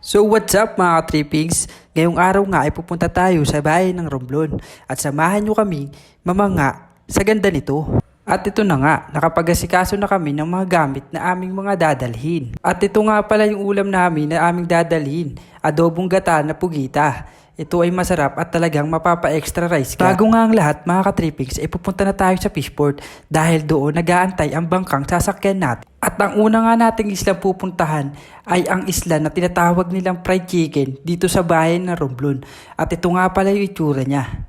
So what's up mga ka-trippings? Ngayong araw nga ay pupunta tayo sa bayan ng Romblon at samahan nyo kami mamanga sa ganda nito. At ito na nga, nakapag-asikaso na kami ng mga gamit na aming mga dadalhin. At ito nga pala yung ulam namin na aming dadalhin, adobong gata na pugita. Ito ay masarap at talagang mapapa-extra rice ka. Bago nga ang lahat mga ka-trippings ay pupunta na tayo sa fishport dahil doon nag-aantay ang bangkang sasakyan natin. At ang una nga nating isla pupuntahan ay ang isla na tinatawag nilang fried chicken dito sa bayan ng Romblon. At ito nga pala yung itsura niya.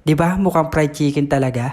'Di ba? Mukhang fried chicken talaga.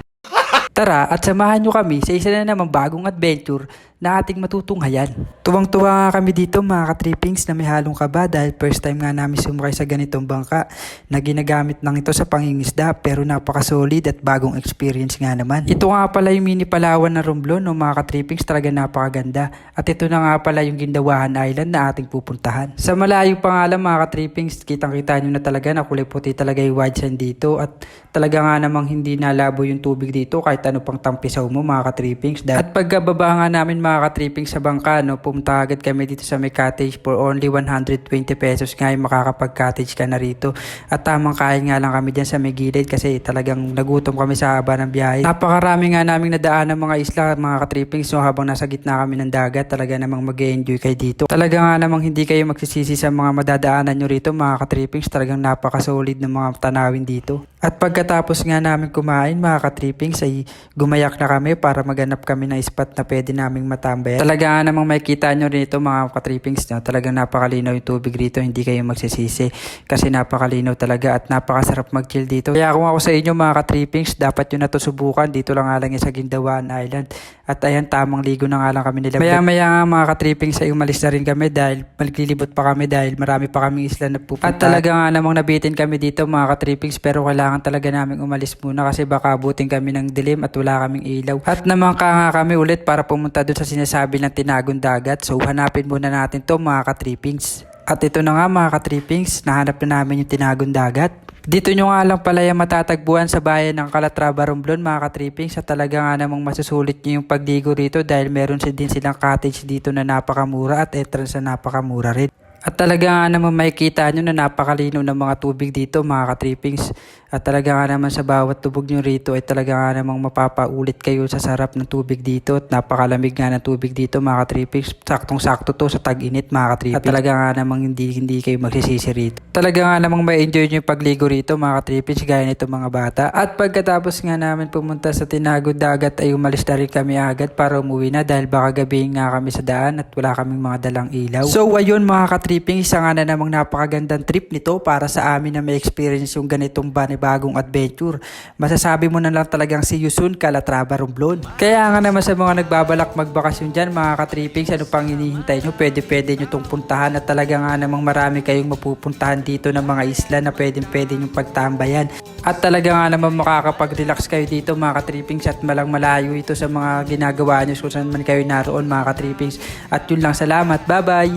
Tara at samahan nyo kami sa isa na namang bagong adventure na ating matutunghayan. Tuwang-tuwa nga kami dito mga ka-trippings na may halong kaba dahil first time nga namin sumakay sa ganitong bangka na ginagamit lang ito sa pangingisda pero napaka-solid at bagong experience nga naman. Ito nga pala yung mini Palawan na Romblon no, mga ka-trippings, talaga napakaganda. At ito na nga pala yung Gindawahan Island na ating pupuntahan. Sa malayo pa nga lang mga ka-trippings, kitang-kita nyo na talaga na kulay puti talaga yung white sand dito at talaga nga namang hindi nalabo yung tubig dito kahit ano pang tampisaw mo mga ka-trippings. At pagkababa nga namin mga ka-trippings sa bangka, no, pumunta agad kami dito sa may cottage for only 120 pesos nga yung makakapag-cottage ka na rito. At tamang kain nga lang kami dyan sa may gilid kasi talagang nagutom kami sa haba ng biyahe. Napakarami nga naming nadaan ng mga isla mga ka-trippings, so habang nasa gitna kami ng dagat talaga namang mag-enjoy kayo dito. Talaga nga namang hindi kayo magsisisi sa mga madadaanan nyo rito mga ka-trippings, talagang napaka-solid ng mga tanawin dito. At pagkatapos nga namin kumain mga ka-trippings ay gumayak na kami para maghanap kami ng spot na pwede naming matambayan. Talaga nga namang makikita nyo rito mga ka-trippings, no? Talagang napakalinaw yung tubig rito, hindi kayo magsisisi kasi napakalinaw talaga at napakasarap mag-chill dito. Kaya kung ako sa inyo mga ka-trippings, dapat yun na to subukan. Dito lang nga lang yan sa Gindawahan Island. At ayan, tamang ligo na nga lang kami nila. Maya-maya nga mga ka-trippings ay umalis na rin kami dahil maglilibot pa kami dahil marami pa kaming isla na pupunta. At talaga nga namang nabitin kami dito mga ka-trippings pero kailangan talaga namin umalis muna kasi baka abutin kami ng dilim at wala kaming ilaw. At namangka nga kami ulit para pumunta dun sa sinasabi ng Tinagong Dagat. So hanapin muna natin to mga ka-trippings. At ito na nga mga ka-trippings, nahanap na namin yung Tinagong Dagat. Dito nyo nga lang pala yung matatagpuan sa bayan ng Calatrava, Romblon mga ka-trippings, at talaga nga namang masusulit nyo yung pagligo rito dahil meron din silang cottage dito na napakamura at entrance na napakamura rin. At talaga nga naman makikita nyo na napakalinaw ng mga tubig dito mga ka-trippings. At talaga nga naman sa bawat tubog nyo rito ay talaga nga namang mapapaulit kayo sa sarap ng tubig dito. At napakalamig nga ng tubig dito mga ka-trippings. Saktong-sakto to sa tag-init mga ka-trippings. At talaga nga namang hindi kayo magsisisi rito. Talaga nga namang may enjoy nyo yung pagligo rito mga ka-trippings gaya nito mga bata. At pagkatapos nga namin pumunta sa Tinagong Dagat ay umalis na rin kami agad para umuwi na dahil baka gabihin nga kami sa daan at wala kaming mga dalang ilaw. So ayun mga ka-tripping, isa nga na namang napakagandang trip nito para sa amin na may experience yung ganitong bagong adventure. Masasabi mo na lang talagang see you soon Calatrava, Romblon. Kaya nga naman sa mga nagbabalak magbakasyon dyan mga ka-trippings, ano pang hinihintay nyo? Pwede nyo tong puntahan at talaga nga namang marami kayong mapupuntahan dito ng mga isla na pwede nyo pagtambayan. At talaga nga naman makakapag-relax kayo dito mga ka-trippings at malang malayo ito sa mga ginagawa nyo kung saan man kayo naroon mga ka-trippings. At yun lang, salamat, bye bye!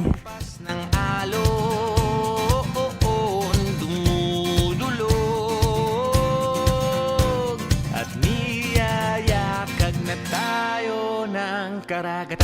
Tayo ng karagat.